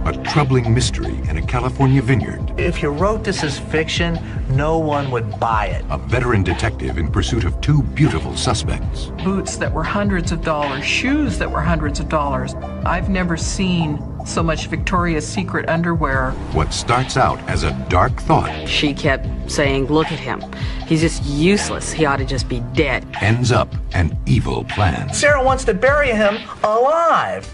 A troubling mystery in a California vineyard. If you wrote this as fiction, no one would buy it. A veteran detective in pursuit of two beautiful suspects. Boots that were hundreds of dollars, shoes that were hundreds of dollars. I've never seen so much Victoria's Secret underwear. What starts out as a dark thought. She kept saying, look at him. He's just useless. He ought to just be dead. Ends up an evil plan. Sarah wants to bury him alive.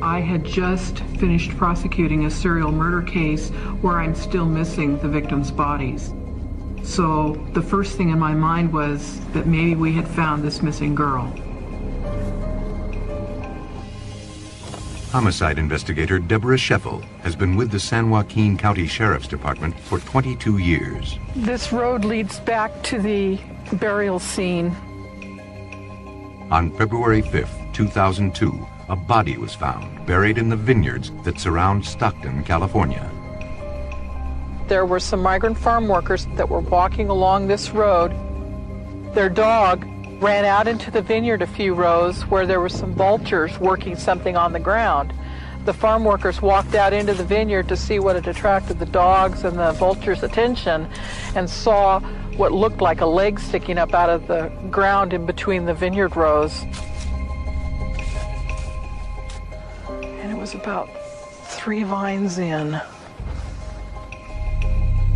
I had just finished prosecuting a serial murder case where I'm still missing the victims' bodies. So the first thing in my mind was that maybe we had found this missing girl. Homicide investigator Deborah Scheffel has been with the San Joaquin County Sheriff's Department for 22 years. This road leads back to the burial scene. On February 5th, 2002, a body was found buried in the vineyards that surround Stockton, California. There were some migrant farm workers that were walking along this road. Their dog ran out into the vineyard a few rows where there were some vultures working something on the ground. The farm workers walked out into the vineyard to see what had attracted the dogs and the vultures' attention and saw what looked like a leg sticking up out of the ground in between the vineyard rows. And it was about 3 vines in.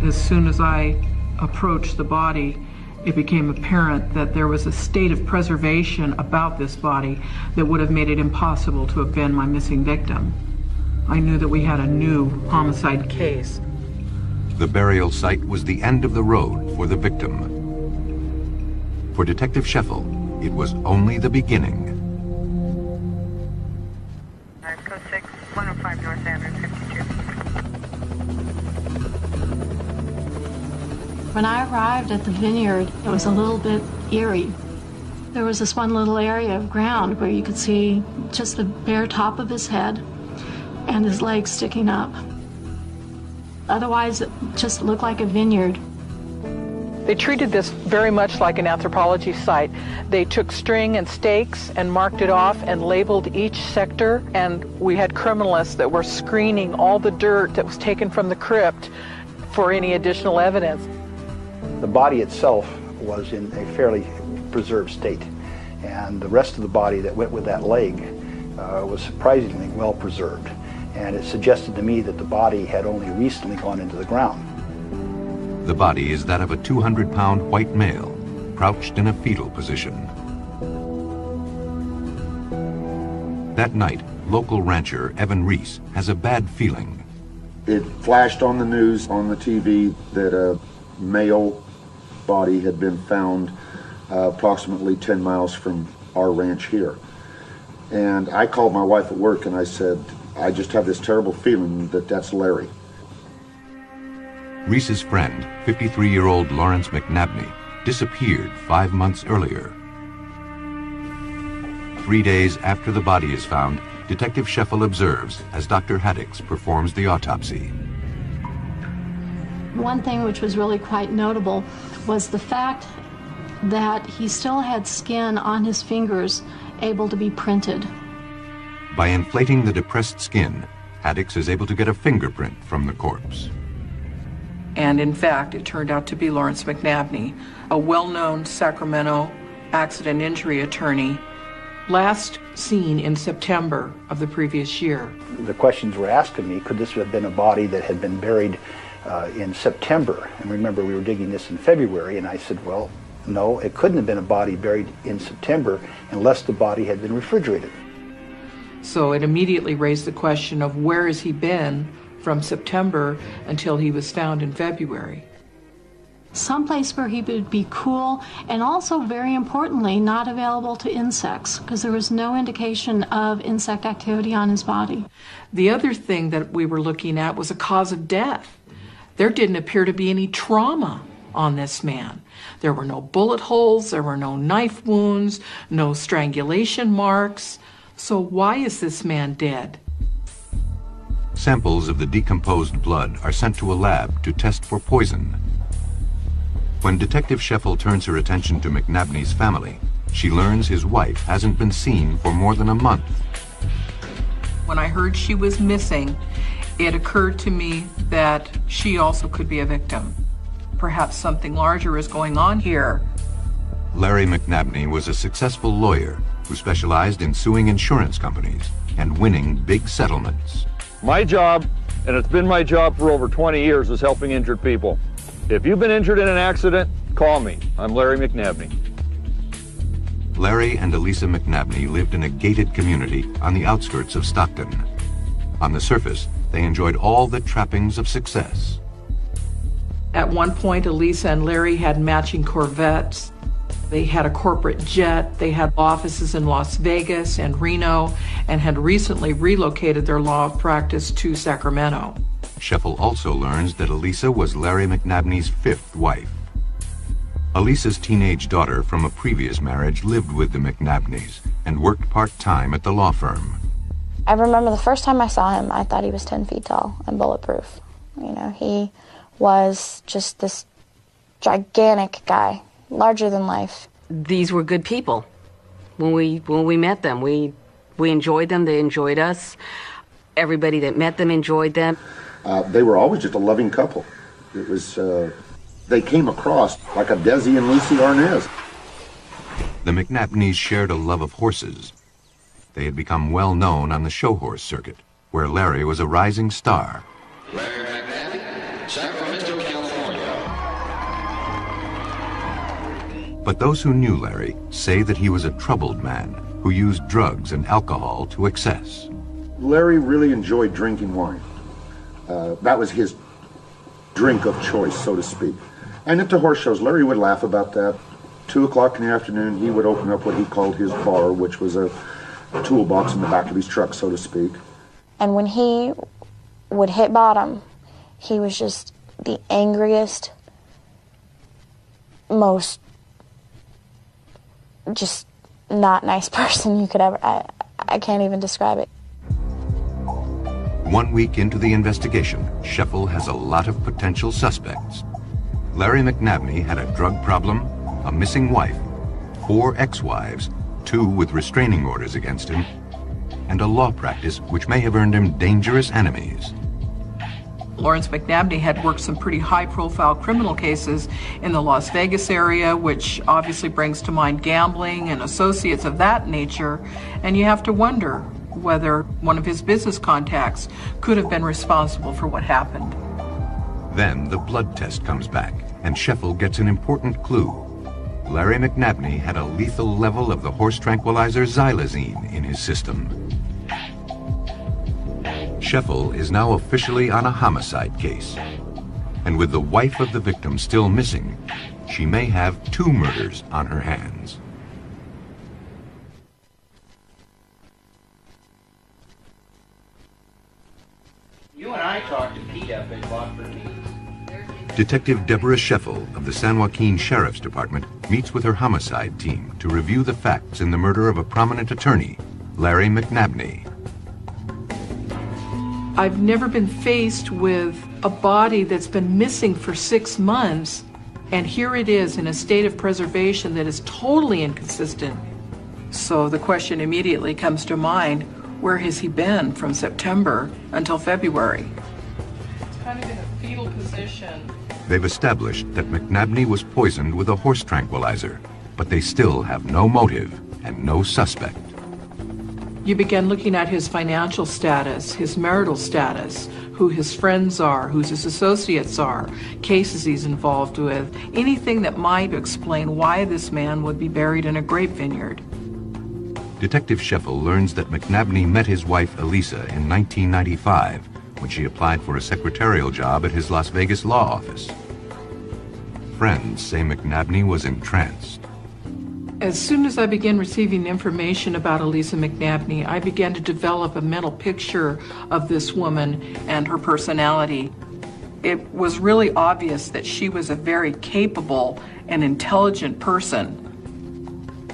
As soon as I approached the body, it became apparent that there was a state of preservation about this body that would have made it impossible to have been my missing victim. I knew that we had a new homicide case. The burial site was the end of the road for the victim. For Detective Scheffel, it was only the beginning. Code 6, 105 North Avenue, 52. When I arrived at the vineyard, it was a little bit eerie. There was this one little area of ground where you could see just the bare top of his head and his legs sticking up. Otherwise, it just looked like a vineyard. They treated this very much like an anthropology site. They took string and stakes and marked it off and labeled each sector, and we had criminalists that were screening all the dirt that was taken from the crypt for any additional evidence. The body itself was in a fairly preserved state, and the rest of the body that went with that leg was surprisingly well preserved, and it suggested to me that the body had only recently gone into the ground. The body is that of a 200-pound white male, crouched in a fetal position. That night, local rancher Evan Reese has a bad feeling. It flashed on the news, on the TV, that a male body had been found approximately 10 miles from our ranch here. And I called my wife at work and I said, I just have this terrible feeling that that's Larry. Reese's friend, 53-year-old Lawrence McNabney, disappeared 5 months earlier. 3 days after the body is found, Detective Scheffel observes as Dr. Haddix performs the autopsy. One thing which was really quite notable was the fact that he still had skin on his fingers able to be printed. By inflating the depressed skin, Haddix is able to get a fingerprint from the corpse. And in fact, it turned out to be Lawrence McNabney, a well-known Sacramento accident injury attorney, last seen in September of the previous year. The questions were asked of me, could this have been a body that had been buried in September? And remember, we were digging this in February, and I said, well, no, it couldn't have been a body buried in September unless the body had been refrigerated. So it immediately raised the question of where has he been from September until he was found in February. Someplace where he would be cool, and also, very importantly, not available to insects, because there was no indication of insect activity on his body. The other thing that we were looking at was a cause of death. There didn't appear to be any trauma on this man. There were no bullet holes, there were no knife wounds, no strangulation marks. So why is this man dead? Samples of the decomposed blood are sent to a lab to test for poison. When Detective Scheffel turns her attention to McNabney's family, she learns his wife hasn't been seen for more than a month. When I heard she was missing, it occurred to me that she also could be a victim. Perhaps something larger is going on here. Larry McNabney was a successful lawyer who specialized in suing insurance companies and winning big settlements. My job, and it's been my job for over 20 years, is helping injured people. If you've been injured in an accident, call me. I'm Larry McNabney. Larry and Elisa McNabney lived in a gated community on the outskirts of Stockton. On the surface, they enjoyed all the trappings of success. At one point, Elisa and Larry had matching Corvettes. They had a corporate jet. They had offices in Las Vegas and Reno, and had recently relocated their law practice to Sacramento. Scheffel also learns that Elisa was Larry McNabney's fifth wife. Elisa's teenage daughter from a previous marriage lived with the McNabneys and worked part-time at the law firm. I remember the first time I saw him, I thought he was 10 feet tall and bulletproof. You know, he was just this gigantic guy, larger than life. These were good people. When we met them, we enjoyed them, they enjoyed us. Everybody that met them enjoyed them. They were always just a loving couple. It was, they came across like a Desi and Lucy Arnaz. The McNabneys shared a love of horses. They had become well known on the show horse circuit, where Larry was a rising star. Larry McNabney, Sacramento, California. But those who knew Larry say that he was a troubled man who used drugs and alcohol to excess. Larry really enjoyed drinking wine. That was his drink of choice, so to speak. And at the horse shows, Larry would laugh about that. 2 o'clock in the afternoon, he would open up what he called his bar, which was a toolbox in the back of his truck, so to speak. And when he would hit bottom, he was just the angriest, most just not nice person you could ever, I can't even describe it. 1 week into the investigation, Scheffel has a lot of potential suspects. Larry McNabney had a drug problem, a missing wife, 4 ex-wives, 2 with restraining orders against him, and a law practice which may have earned him dangerous enemies. Lawrence McNabney had worked some pretty high-profile criminal cases in the Las Vegas area, which obviously brings to mind gambling and associates of that nature, and you have to wonder whether one of his business contacts could have been responsible for what happened. Then the blood test comes back, and Scheffel gets an important clue. Larry McNabney had a lethal level of the horse tranquilizer xylazine in his system. Scheffel is now officially on a homicide case. And with the wife of the victim still missing, she may have 2 murders on her hands. You and I talked to Pete up at Watford. Detective Deborah Scheffel of the San Joaquin Sheriff's Department meets with her homicide team to review the facts in the murder of a prominent attorney, Larry McNabney. I've never been faced with a body that's been missing for 6 months, and here it is in a state of preservation that is totally inconsistent. So the question immediately comes to mind, where has he been from September until February? It's kind of in a fetal position. They've established that McNabney was poisoned with a horse tranquilizer, but they still have no motive and no suspect. You begin looking at his financial status, his marital status, who his friends are, who his associates are, cases he's involved with, anything that might explain why this man would be buried in a grape vineyard. Detective Scheffel learns that McNabney met his wife Elisa in 1995 when she applied for a secretarial job at his Las Vegas law office. Friends say McNabney was entranced. As soon as I began receiving information about Elisa McNabney, I began to develop a mental picture of this woman and her personality. It was really obvious that she was a very capable and intelligent person.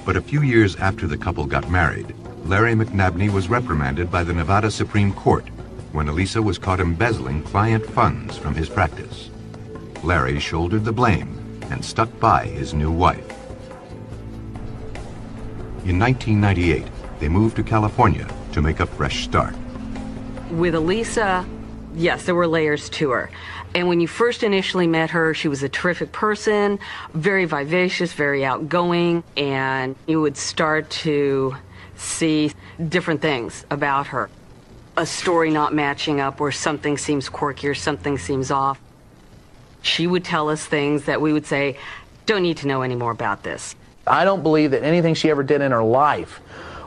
But a few years after the couple got married, Larry McNabney was reprimanded by the Nevada Supreme Court when Elisa was caught embezzling client funds from his practice. Larry shouldered the blame and stuck by his new wife. In 1998, they moved to California to make a fresh start. With Elisa, yes, there were layers to her. And when you first initially met her, she was a terrific person, very vivacious, very outgoing, and you would start to see different things about her. A story not matching up, or something seems quirky or something seems off. She would tell us things that we would say, don't need to know any more about this. I don't believe that anything she ever did in her life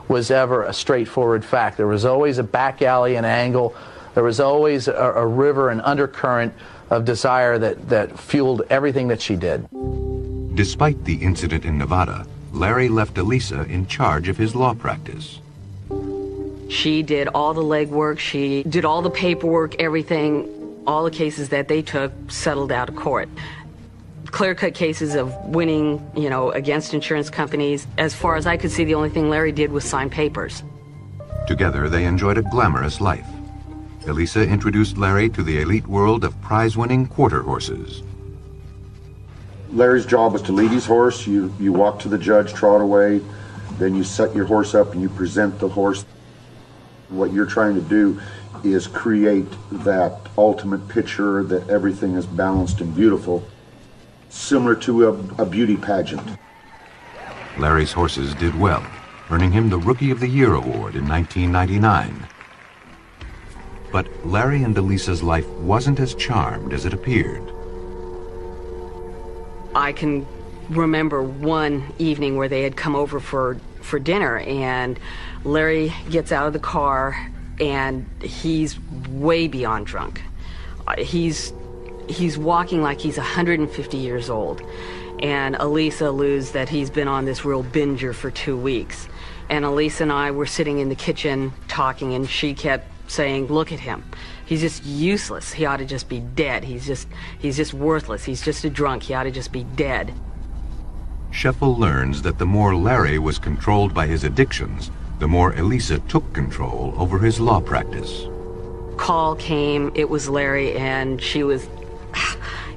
was ever a straightforward fact. There was always a back alley, an angle. There was always a river, an undercurrent of desire that fueled everything that she did. Despite the incident in Nevada, Larry left Elisa in charge of his law practice. She did all the legwork, she did all the paperwork, everything, all the cases that they took settled out of court. Clear-cut cases of winning, against insurance companies. As far as I could see, the only thing Larry did was sign papers. Together, they enjoyed a glamorous life. Elisa introduced Larry to the elite world of prize-winning quarter horses. Larry's job was to lead his horse. You walk to the judge, trot away, then you set your horse up and you present the horse. What you're trying to do is create that ultimate picture that everything is balanced and beautiful, similar to a beauty pageant. Larry's horses did well, earning him the Rookie of the Year award in 1999. But Larry and Elisa's life wasn't as charmed as it appeared. I can remember one evening where they had come over for dinner, and Larry gets out of the car and he's way beyond drunk. He's walking like he's 150 years old. And Elisa alludes that he's been on this real binger for 2 weeks. And Elisa and I were sitting in the kitchen talking, and she kept saying, look at him. He's just useless. He ought to just be dead. He's just worthless. He's just a drunk. He ought to just be dead. Scheffel learns that the more Larry was controlled by his addictions, the more Elisa took control over his law practice. Call came, it was Larry, and she was,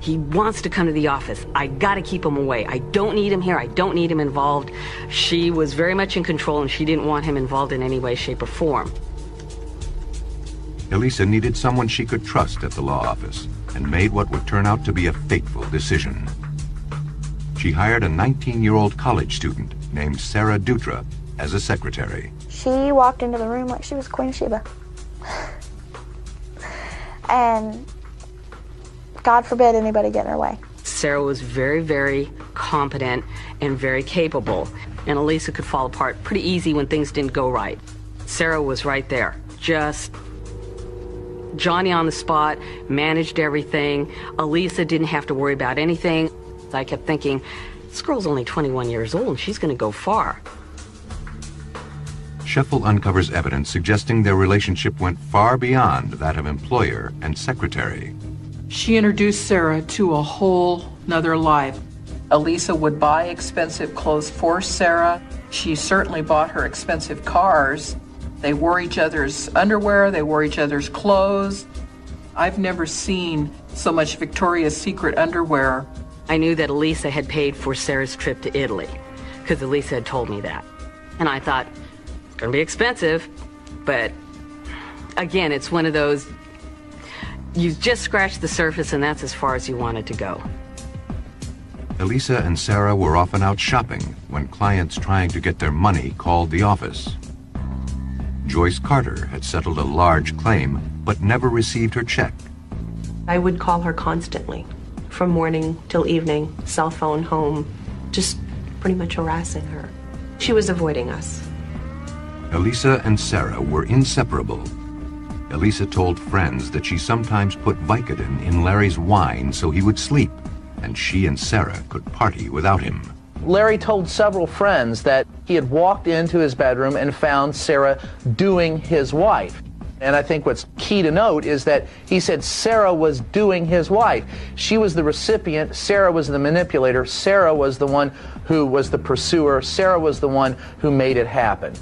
he wants to come to the office. I gotta keep him away. I don't need him here. I don't need him involved. She was very much in control, and she didn't want him involved in any way, shape, or form. Elisa needed someone she could trust at the law office, and made what would turn out to be a fateful decision. She hired a 19-year-old college student named Sarah Dutra as a secretary. She walked into the room like she was Queen of Sheba. And God forbid anybody get in her way. Sarah was very, very competent and very capable, and Elisa could fall apart pretty easy when things didn't go right. Sarah was right there, just Johnny on the spot, managed everything. Elisa didn't have to worry about anything. I kept thinking, this girl's only 21 years old and she's going to go far. Scheffel uncovers evidence suggesting their relationship went far beyond that of employer and secretary. She introduced Sarah to a whole nother life. Elisa would buy expensive clothes for Sarah. She certainly bought her expensive cars. They wore each other's underwear, they wore each other's clothes. I've never seen so much Victoria's Secret underwear. I knew that Elisa had paid for Sarah's trip to Italy, because Elisa had told me that. And I thought, it's going to be expensive, but again, it's one of those, you just scratched the surface and that's as far as you wanted to go. Elisa and Sarah were often out shopping when clients trying to get their money called the office. Joyce Carter had settled a large claim, but never received her check. I would call her constantly, from morning till evening, cell phone, home, just pretty much harassing her. She was avoiding us. Elisa and Sarah were inseparable. Elisa told friends that she sometimes put Vicodin in Larry's wine so he would sleep, and she and Sarah could party without him. Larry told several friends that he had walked into his bedroom and found Sarah doing his wife. And I think what's key to note is that he said Sarah was doing his wife. She was the recipient, Sarah was the manipulator, Sarah was the one who was the pursuer, Sarah was the one who made it happen.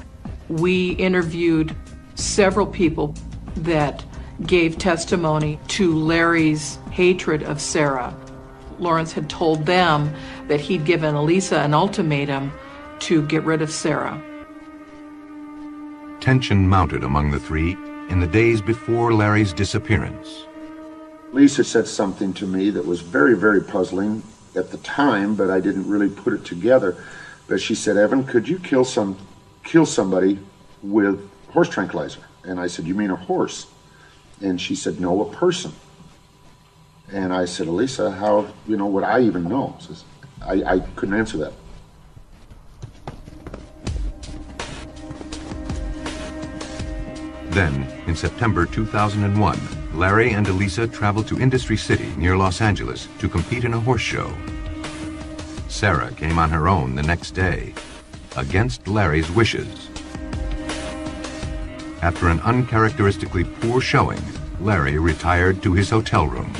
We interviewed several people that gave testimony to Larry's hatred of Sarah. Lawrence had told them that he'd given Elisa an ultimatum to get rid of Sarah. Tension mounted among the three in the days before Larry's disappearance. Lisa said something to me that was very, very puzzling at the time, but I didn't really put it together. But she said, "Evan, could you kill somebody with horse tranquilizer?" And I said, "You mean a horse?" And she said, "No, a person." And I said, "Elisa, how, would I even know?" Says, I couldn't answer that. Then, in September 2001, Larry and Elisa traveled to Industry City near Los Angeles to compete in a horse show. Sarah came on her own the next day, against Larry's wishes. After an uncharacteristically poor showing, Larry retired to his hotel room.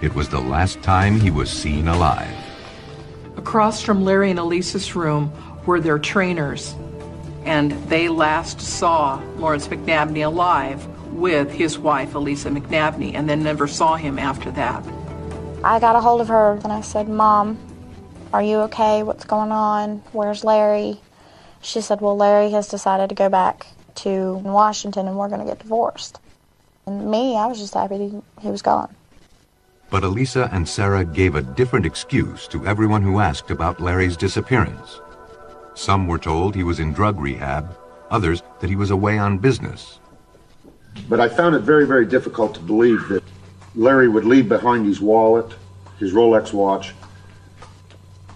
It was the last time he was seen alive. Across from Larry and Elisa's room were their trainers, and they last saw Lawrence McNabney alive with his wife, Elisa McNabney, and then never saw him after that. I got a hold of her and I said, "Mom, are you okay? What's going on? Where's Larry?" She said, "Well, Larry has decided to go back to Washington and we're going to get divorced." And me, I was just happy he was gone. But Elisa and Sarah gave a different excuse to everyone who asked about Larry's disappearance. Some were told he was in drug rehab, others that he was away on business. But I found it very, very difficult to believe that Larry would leave behind his wallet, his Rolex watch,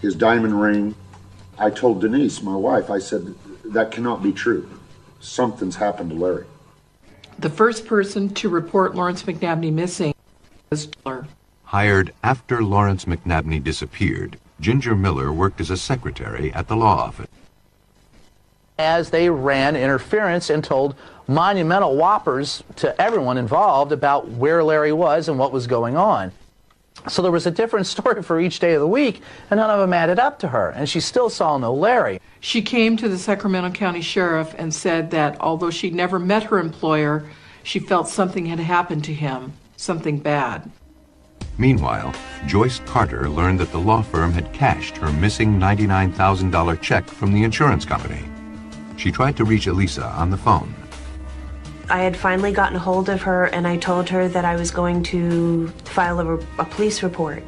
his diamond ring. I told Denise, my wife, I said, "That cannot be true. Something's happened to Larry." The first person to report Lawrence McNabney missing was Miller. Hired after Lawrence McNabney disappeared, Ginger Miller worked as a secretary at the law office. As they ran interference and told monumental whoppers to everyone involved about where Larry was and what was going on. So there was a different story for each day of the week, and none of them added up to her, and she still saw no Larry. She came to the Sacramento County Sheriff and said that although she'd never met her employer, she felt something had happened to him, something bad. Meanwhile, Joyce Carter learned that the law firm had cashed her missing $99,000 check from the insurance company. She tried to reach Elisa on the phone. I had finally gotten a hold of her and I told her that I was going to file a police report.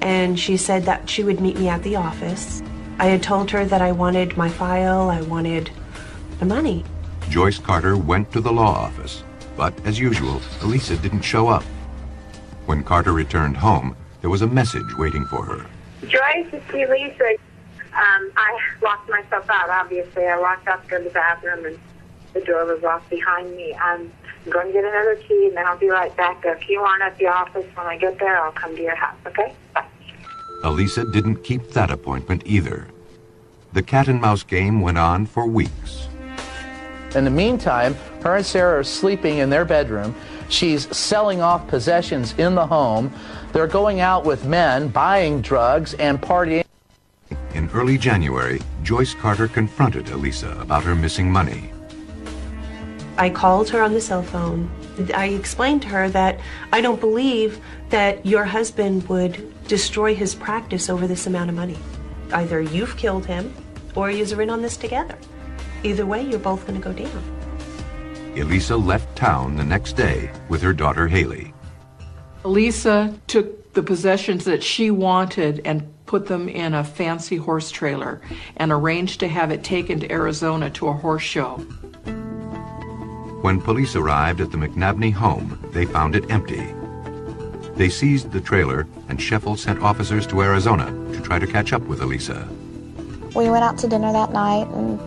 And she said that she would meet me at the office. I had told her that I wanted my file, I wanted the money. Joyce Carter went to the law office, but as usual, Elisa didn't show up. When Carter returned home, there was a message waiting for her. Joyce, it's Elisa. I locked myself out, obviously. I walked up to the bathroom and the door was locked behind me. I'm going to get another key and then I'll be right back. If you aren't at the office when I get there, I'll come to your house, okay? Bye. Elisa didn't keep that appointment either. The cat-and-mouse game went on for weeks. In the meantime, her and Sarah are sleeping in their bedroom. She's selling off possessions in the home. They're going out with men, buying drugs, and partying. In early January, Joyce Carter confronted Elisa about her missing money. I called her on the cell phone. I explained to her that I don't believe that your husband would destroy his practice over this amount of money. Either you've killed him or you're in on this together. Either way, you're both going to go down. Elisa left town the next day with her daughter Haley. Elisa took the possessions that she wanted and put them in a fancy horse trailer and arranged to have it taken to Arizona to a horse show. When police arrived at the McNabney home, they found it empty. They seized the trailer, and Sheffield sent officers to Arizona to try to catch up with Elisa. We went out to dinner that night, and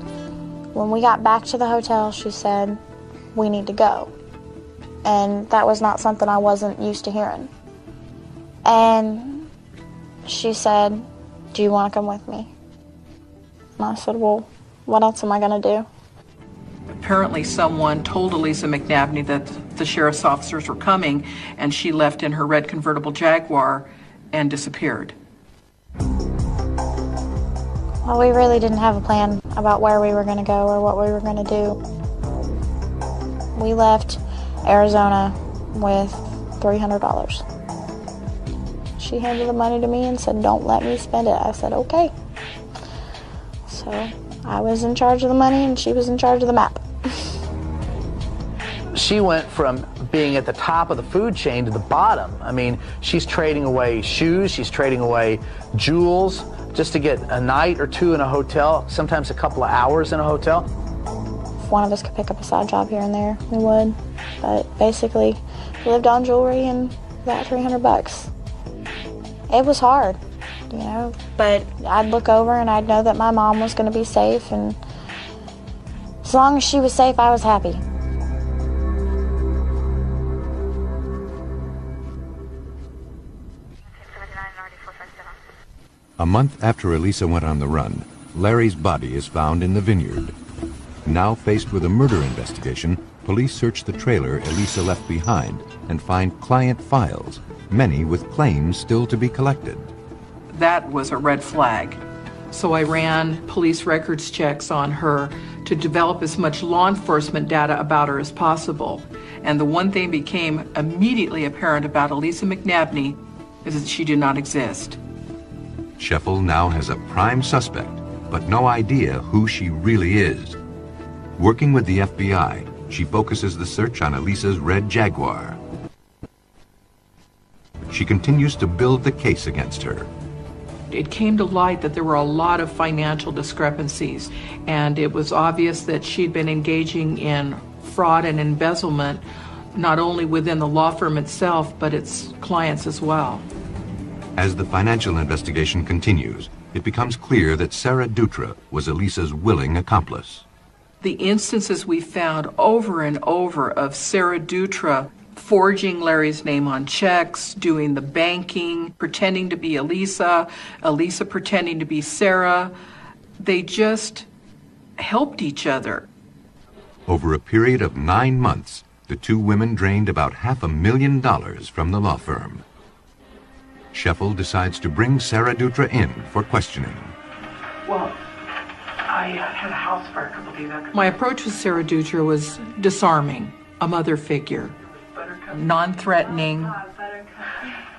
when we got back to the hotel, she said, "We need to go." And that was not something I wasn't used to hearing. And she said, "Do you want to come with me?" And I said, "Well, what else am I going to do?" Apparently someone told Elisa McNabney that the sheriff's officers were coming, and she left in her red convertible Jaguar and disappeared. Well, we really didn't have a plan about where we were going to go or what we were going to do. We left Arizona with $300. She handed the money to me and said, "Don't let me spend it." I said, "Okay." So I was in charge of the money and she was in charge of the map. She went from being at the top of the food chain to the bottom. I mean, she's trading away shoes, she's trading away jewels just to get a night or two in a hotel, sometimes a couple of hours in a hotel. If one of us could pick up a side job here and there, we would. But basically, we lived on jewelry and about $300. It was hard, you know, but I'd look over and I'd know that my mom was going to be safe, and as long as she was safe, I was happy. A month after Elisa went on the run, Larry's body is found in the vineyard. Now faced with a murder investigation, police search the trailer Elisa left behind and find client files, many with claims still to be collected. That was a red flag. So I ran police records checks on her to develop as much law enforcement data about her as possible. And the one thing became immediately apparent about Elisa McNabney is that she did not exist. Scheffel now has a prime suspect, but no idea who she really is. Working with the FBI, she focuses the search on Elisa's red Jaguar. She continues to build the case against her. It came to light that there were a lot of financial discrepancies, and it was obvious that she'd been engaging in fraud and embezzlement, not only within the law firm itself, but its clients as well. As the financial investigation continues, it becomes clear that Sarah Dutra was Elisa's willing accomplice. The instances we found over and over of Sarah Dutra forging Larry's name on checks, doing the banking, pretending to be Elisa, Elisa pretending to be Sarah, they just helped each other. Over a period of 9 months, the two women drained about $500,000 from the law firm. Scheffel decides to bring Sarah Dutra in for questioning. Well, I had a house fire a couple days after. My approach with Sarah Dutra was disarming, a mother figure, non-threatening.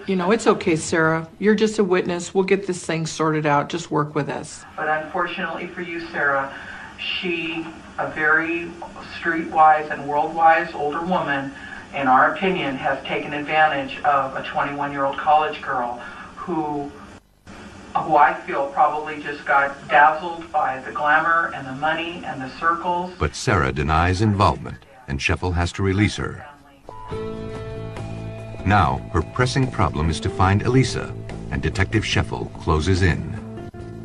You know, "It's okay, Sarah. You're just a witness. We'll get this thing sorted out. Just work with us." But unfortunately for you, Sarah, she, a very streetwise and world-wise older woman, in our opinion, has taken advantage of a 21-year-old college girl who I feel probably just got dazzled by the glamour and the money and the circles. But Sarah denies involvement, and Scheffel has to release her. Now, her pressing problem is to find Elisa, and Detective Scheffel closes in.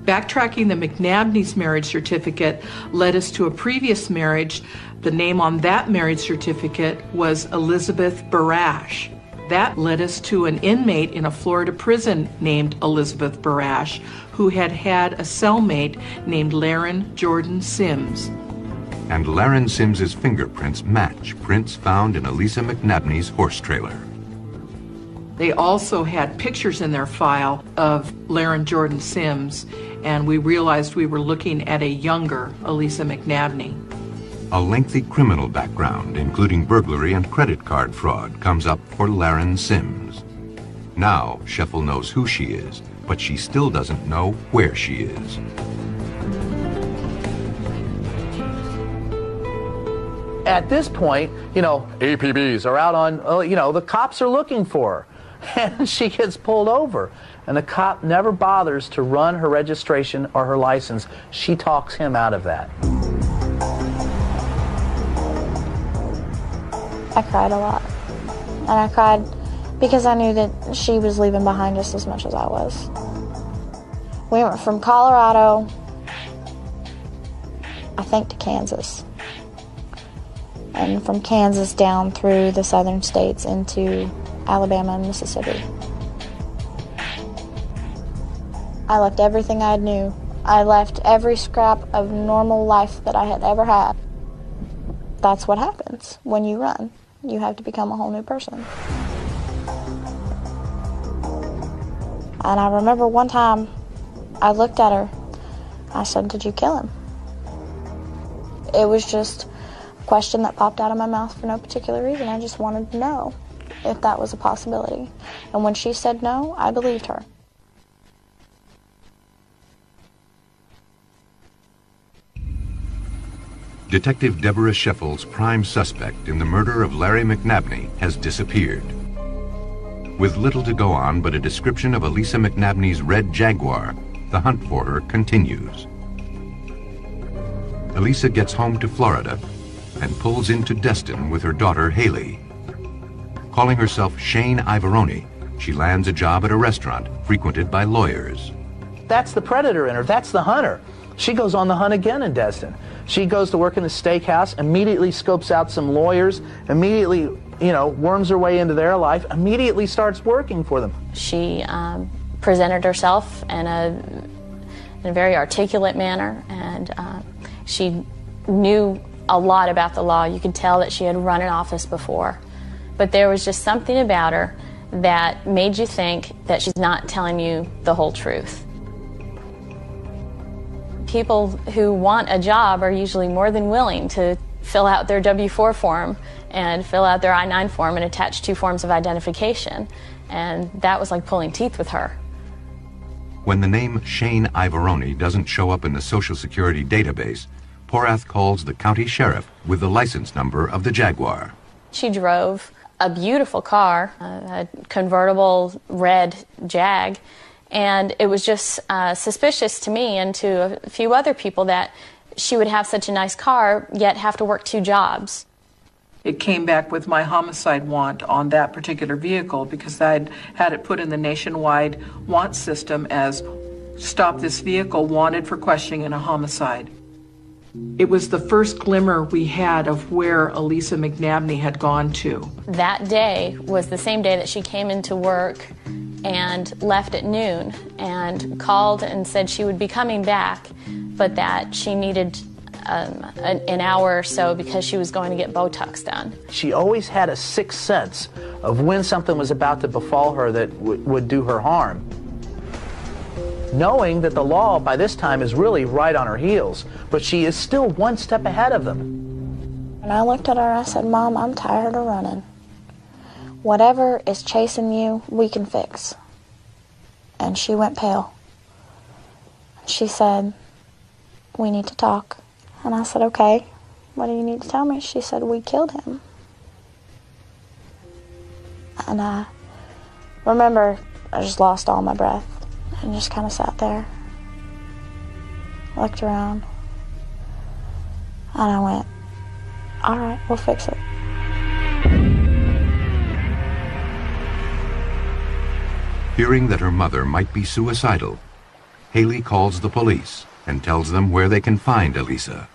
Backtracking the McNabney's marriage certificate led us to a previous marriage. The name on that marriage certificate was Elizabeth Barash. That led us to an inmate in a Florida prison named Elizabeth Barash, who had had a cellmate named Laren Jordan Sims. And Laren Sims's fingerprints match prints found in Elisa McNabney's horse trailer. They also had pictures in their file of Laren Jordan Sims, and we realized we were looking at a younger Elisa McNabney. A lengthy criminal background, including burglary and credit card fraud, comes up for Laren Sims. Now, Scheffel knows who she is, but she still doesn't know where she is. At this point, you know, APBs are out on, the cops are looking for her. And she gets pulled over. And the cop never bothers to run her registration or her license. She talks him out of that. I cried a lot. And I cried because I knew that she was leaving behind just as much as I was. We went from Colorado, I think, to Kansas. And from Kansas down through the southern states into Alabama and Mississippi. I left everything I knew. I left every scrap of normal life that I had ever had. that's what happens when you run. You have to become a whole new person. And I remember one time I looked at her. I said, "Did you kill him?" It was just a question that popped out of my mouth for no particular reason. I just wanted to know if that was a possibility. And when she said no, I believed her. Detective Deborah Scheffel's prime suspect in the murder of Larry McNabney has disappeared. With little to go on but a description of Elisa McNabney's red Jaguar, the hunt for her continues. Elisa gets home to Florida and pulls into Destin with her daughter Haley. Calling herself Shane Ivoroni, she lands a job at a restaurant frequented by lawyers. That's the predator in her. That's the hunter. She goes on the hunt again in Destin. She goes to work in the steakhouse, immediately scopes out some lawyers, immediately, worms her way into their life, immediately starts working for them. She presented herself in a very articulate manner, and she knew a lot about the law. You could tell that she had run an office before. But there was just something about her that made you think that she's not telling you the whole truth. People who want a job are usually more than willing to fill out their W-4 form and fill out their I-9 form and attach 2 forms of identification. And that was like pulling teeth with her. When the name Shane Ivoroni doesn't show up in the Social Security database, Porath calls the county sheriff with the license number of the Jaguar. She drove a beautiful car, a convertible red Jag, and it was just suspicious to me and to a few other people that she would have such a nice car, yet have to work 2 jobs. It came back with my homicide want on that particular vehicle because I'd had it put in the nationwide want system as stop this vehicle wanted for questioning in a homicide. It was the first glimmer we had of where Elisa McNabney had gone to. That day was the same day that she came into work and left at noon and called and said she would be coming back, but that she needed an hour or so because she was going to get Botox done. She always had a sixth sense of when something was about to befall her that would do her harm. Knowing that the law by this time is really right on her heels, but she is still one step ahead of them. And I looked at her and I said, "Mom, I'm tired of running. Whatever is chasing you, we can fix." And she went pale. She said, "We need to talk." And I said, "Okay, what do you need to tell me?" She said, "We killed him." And I remember I just lost all my breath and just kind of sat there, looked around, and I went, "All right, we'll fix it." Fearing that her mother might be suicidal, Haley calls the police and tells them where they can find Elisa.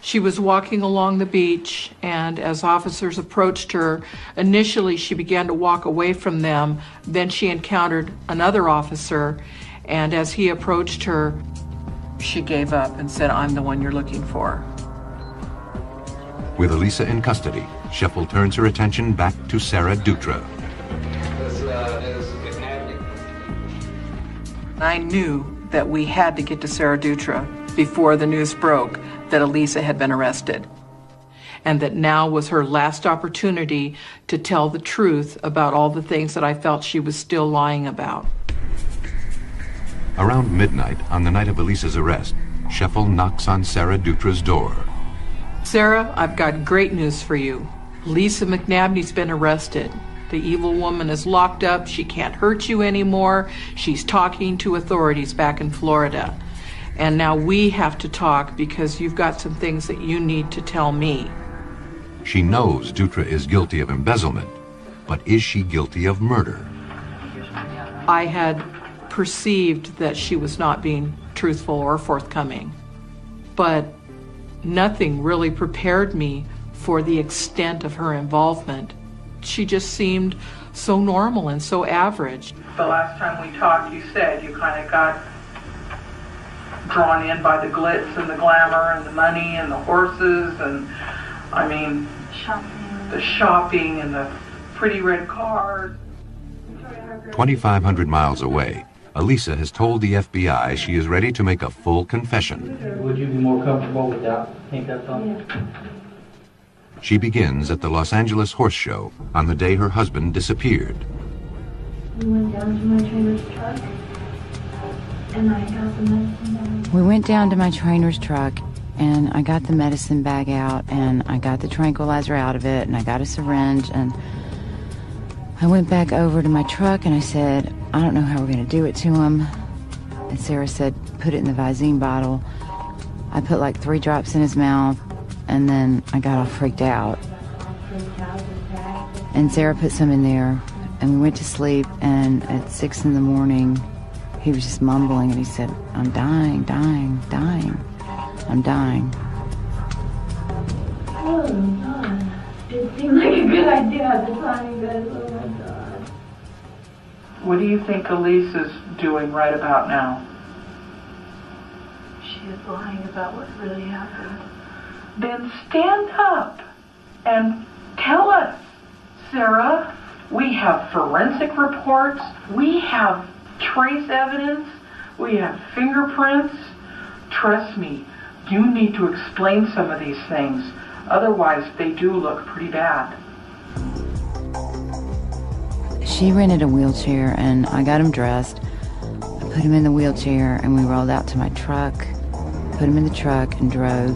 She was walking along the beach, and as officers approached her, initially she began to walk away from them. Then she encountered another officer, and as he approached her, she gave up and said, "I'm the one you're looking for." With Elisa in custody, Scheffel turns her attention back to Sarah Dutra. I knew that we had to get to Sarah Dutra before the news broke that Elisa had been arrested, and that now was her last opportunity to tell the truth about all the things that I felt she was still lying about. Around midnight on the night of Elisa's arrest, Scheffel knocks on Sarah Dutra's door. "Sarah, I've got great news for you. Lisa McNabney's been arrested. The evil woman is locked up. She can't hurt you anymore. She's talking to authorities back in Florida. And now we have to talk because you've got some things that you need to tell me." She knows Dutra is guilty of embezzlement, but is she guilty of murder? I had perceived that she was not being truthful or forthcoming, but nothing really prepared me for the extent of her involvement. She just seemed so normal and so average. The last time we talked, you said you kind of got drawn in by the glitz and the glamour and the money and the horses and I mean, the shopping and the pretty red cars. 2,500 miles away, Elisa has told the FBI she is ready to make a full confession. Would you be more comfortable with that? Think that's all? Yeah. She begins at the Los Angeles Horse Show on the day her husband disappeared. We went down to my trainer's truck, and I got the medicine bag. We went down to my trainer's truck, and I got the medicine bag out, and I got the tranquilizer out of it, and I got a syringe, and I went back over to my truck, and I said, I don't know how we're going to do it to him. And Sarah said, put it in the Visine bottle. I put like 3 drops in his mouth, and then I got all freaked out. And Sarah put some in there, and we went to sleep, and at 6 in the morning, he was just mumbling, and he said, I'm dying, dying, dying. I'm dying. Oh, God. It seemed like a good idea at the time, you guys. Oh, my God. What do you think Elisa's doing right about now? She is lying about what really happened. Then stand up and tell us, Sarah. We have forensic reports, we have trace evidence, we have fingerprints. Trust me, you need to explain some of these things. Otherwise, they do look pretty bad. She rented a wheelchair, and I got him dressed. I put him in the wheelchair, and we rolled out to my truck, put him in the truck, and drove.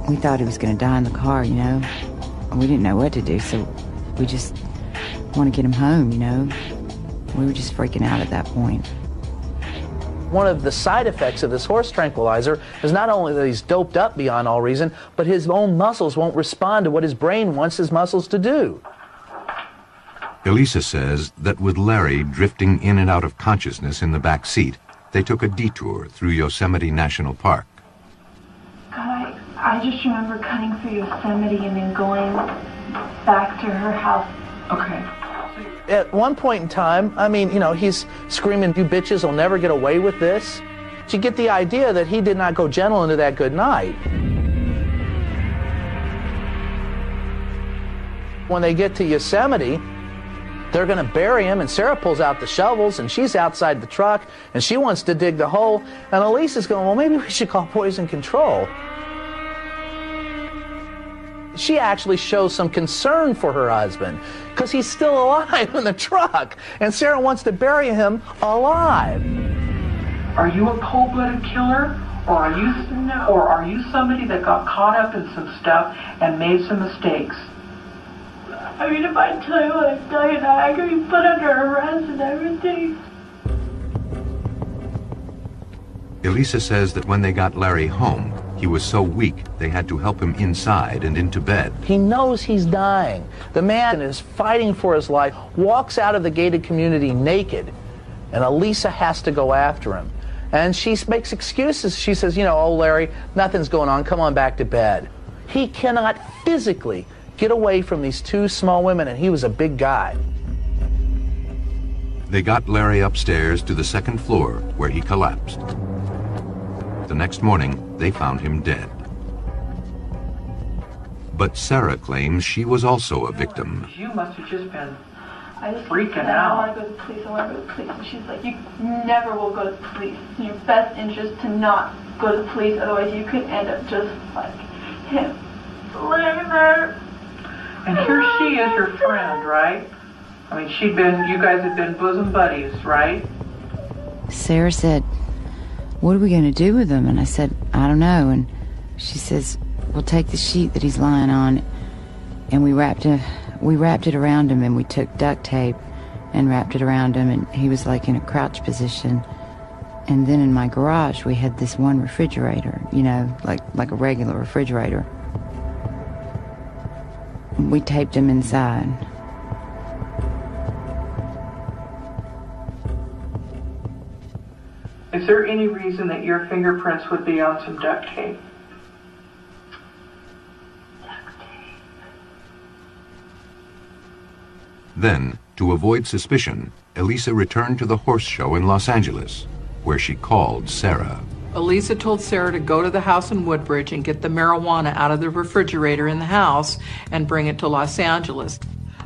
We thought he was going to die in the car, you know. We didn't know what to do, so we just want to get him home, you know. We were just freaking out at that point. One of the side effects of this horse tranquilizer is not only that he's doped up beyond all reason, but his own muscles won't respond to what his brain wants his muscles to do. Elisa says that with Larry drifting in and out of consciousness in the back seat, they took a detour through Yosemite National Park. God, I just remember cutting through Yosemite and then going back to her house. Okay. At one point in time, I mean, you know, he's screaming, you bitches will never get away with this. You get the idea that he did not go gentle into that good night. When they get to Yosemite, they're going to bury him, and Sarah pulls out the shovels, and she's outside the truck, and she wants to dig the hole, and Elisa's going, well, maybe we should call poison control. She actually shows some concern for her husband because he's still alive in the truck, and Sarah wants to bury him alive. Are you a cold-blooded killer, or are you somebody that got caught up in some stuff and made some mistakes? I mean, if I tell you I've died, I could be put under arrest and everything. Elisa says that when they got Larry home, he was so weak they had to help him inside and into bed. He knows he's dying. The man is fighting for his life, walks out of the gated community naked, and Elisa has to go after him. And she makes excuses. She says, you know, oh, Larry, nothing's going on. Come on back to bed. He cannot physically get away from these 2 small women, and he was a big guy. They got Larry upstairs to the 2nd floor, where he collapsed. The next morning, they found him dead. But Sarah claims she was also a victim. You must have just been freaking out. I want to go to the police, I want to go to the police. And she's like, you never will go to the police. It's in your best interest to not go to the police, otherwise you could end up just like him. Laying there. And here she is, your friend, right? I mean, you guys had been bosom buddies, right? Sarah said, what are we going to do with him? And I said, I don't know. And she says, we'll take the sheet that he's lying on, and we wrapped it around him, and we took duct tape and wrapped it around him, and he was like in a crouch position. And then in my garage, we had this one refrigerator, you know, like a regular refrigerator. We taped him inside. Is there any reason that your fingerprints would be on some duct tape? Then, to avoid suspicion, Elisa returned to the horse show in Los Angeles, where she called Sarah. Elisa told Sarah to go to the house in Woodbridge and get the marijuana out of the refrigerator in the house and bring it to Los Angeles.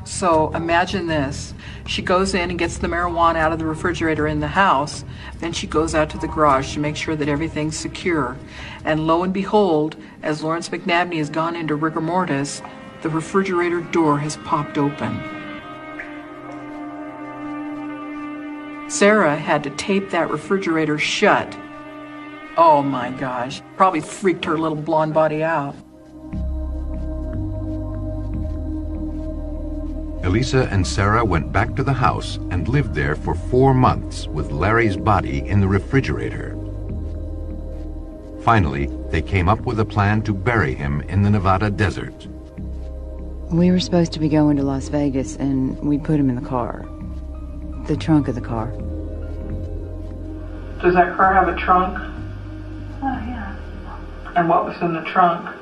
So imagine this. She goes in and gets the marijuana out of the refrigerator in the house. Then she goes out to the garage to make sure that everything's secure. And lo and behold, as Lawrence McNabney has gone into rigor mortis, the refrigerator door has popped open. Sarah had to tape that refrigerator shut. Oh my gosh, probably freaked her little blonde body out. Elisa and Sarah went back to the house and lived there for 4 months with Larry's body in the refrigerator. Finally, they came up with a plan to bury him in the Nevada desert. We were supposed to be going to Las Vegas, and we put him in the car. The trunk of the car. Does that car have a trunk? Oh, yeah. And what was in the trunk?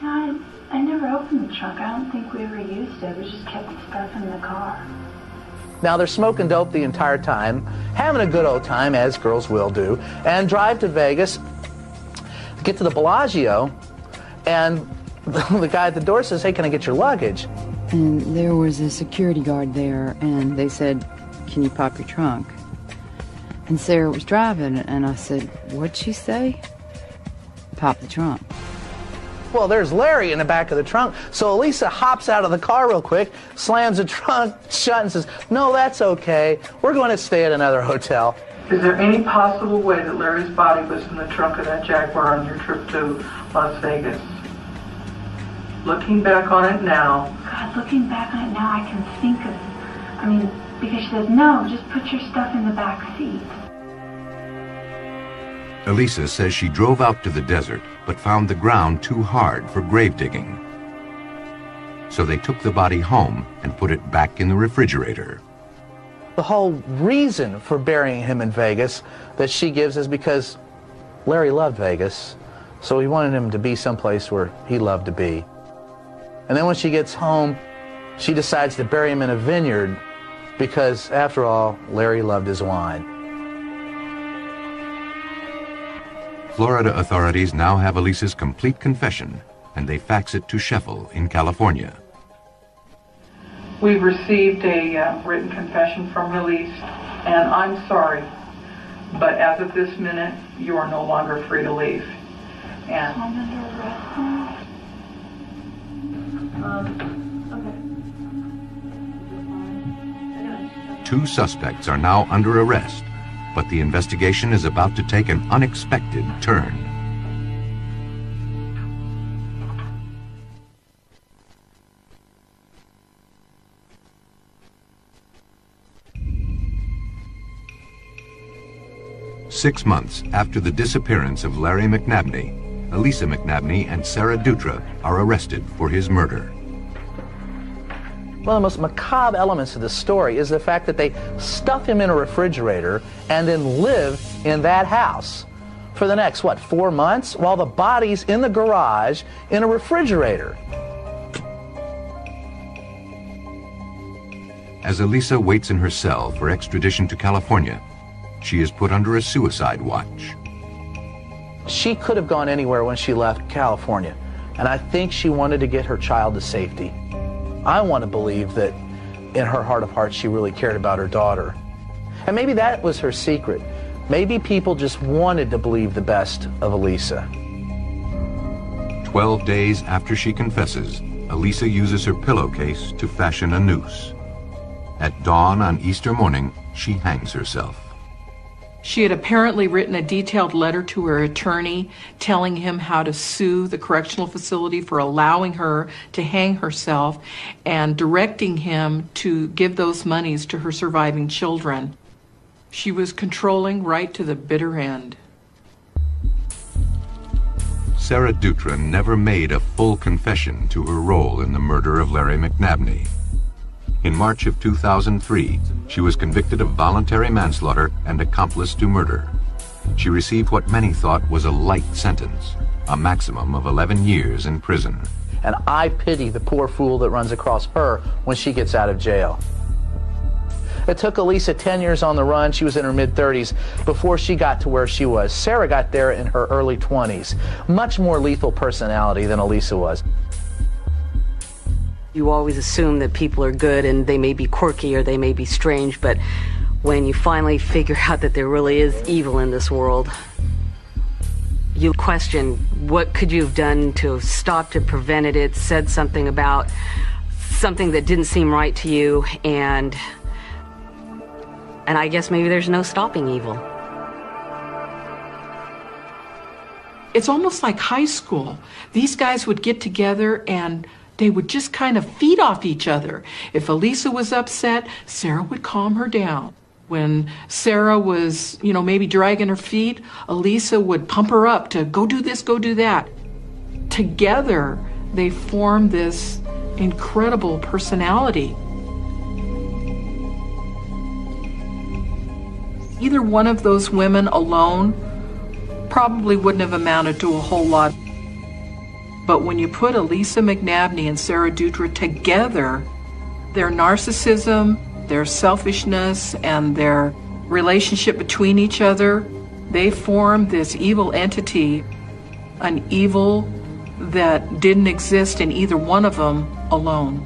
No, I never opened the trunk. I don't think we ever used it. We just kept the stuff in the car. Now they're smoking dope the entire time, having a good old time, as girls will do, and drive to Vegas, get to the Bellagio, and the guy at the door says, "Hey, can I get your luggage?" And there was a security guard there, and they said, "Can you pop your trunk?" And Sarah was driving, and I said, "What'd she say?" "Pop the trunk." Well, there's Larry in the back of the trunk, so Elisa hops out of the car real quick, slams the trunk shut, and says, "No, that's okay. We're going to stay at another hotel." Is there any possible way that Larry's body was in the trunk of that Jaguar on your trip to Las Vegas? Looking back on it now. God, looking back on it now, I can think of, because she says, "No, just put your stuff in the back seat." Elisa says she drove out to the desert but found the ground too hard for grave digging. So they took the body home and put it back in the refrigerator. The whole reason for burying him in Vegas that she gives is because Larry loved Vegas, so he wanted him to be someplace where he loved to be. And then when she gets home, she decides to bury him in a vineyard because, after all, Larry loved his wine. Florida authorities now have Elisa's complete confession, and they fax it to Sheffield in California. We've received a written confession from Elise, and I'm sorry, but as of this minute, you are no longer free to leave. And I'm under arrest now. Okay. 2 suspects are now under arrest, but the investigation is about to take an unexpected turn. Six months after the disappearance of Larry McNabney, Elisa McNabney and Sarah Dutra are arrested for his murder. One of the most macabre elements of the story is the fact that they stuff him in a refrigerator and then live in that house for the next, 4 months, while the body's in the garage in a refrigerator. As Elisa waits in her cell for extradition to California, she is put under a suicide watch. She could have gone anywhere when she left California, and I think she wanted to get her child to safety. I want to believe that in her heart of hearts she really cared about her daughter. And maybe that was her secret. Maybe people just wanted to believe the best of Elisa. 12 days after she confesses, Elisa uses her pillowcase to fashion a noose. At dawn on Easter morning, she hangs herself. She had apparently written a detailed letter to her attorney telling him how to sue the correctional facility for allowing her to hang herself and directing him to give those monies to her surviving children. She was controlling right to the bitter end. Sarah Dutra never made a full confession to her role in the murder of Larry McNabney. In March of 2003, she was convicted of voluntary manslaughter and accomplice to murder. She received what many thought was a light sentence, a maximum of 11 years in prison. And I pity the poor fool that runs across her when she gets out of jail. It took Elisa 10 years on the run. She was in her mid-30s before she got to where she was. Sarah got there in her early 20s. Much more lethal personality than Elisa was. You always assume that people are good and they may be quirky or they may be strange, but when you finally figure out that there really is evil in this world, you question what could you have done to have stopped it, prevented it, said something about something that didn't seem right to you, and I guess maybe there's no stopping evil. It's almost like high school. These guys would get together and they would just kind of feed off each other. If Elisa was upset, Sarah would calm her down. When Sarah was, maybe dragging her feet, Elisa would pump her up to go do this, go do that. Together, they formed this incredible personality. Either one of those women alone probably wouldn't have amounted to a whole lot. But when you put Elisa McNabney and Sarah Dutra together, their narcissism, their selfishness, and their relationship between each other, they formed this evil entity, an evil that didn't exist in either one of them alone.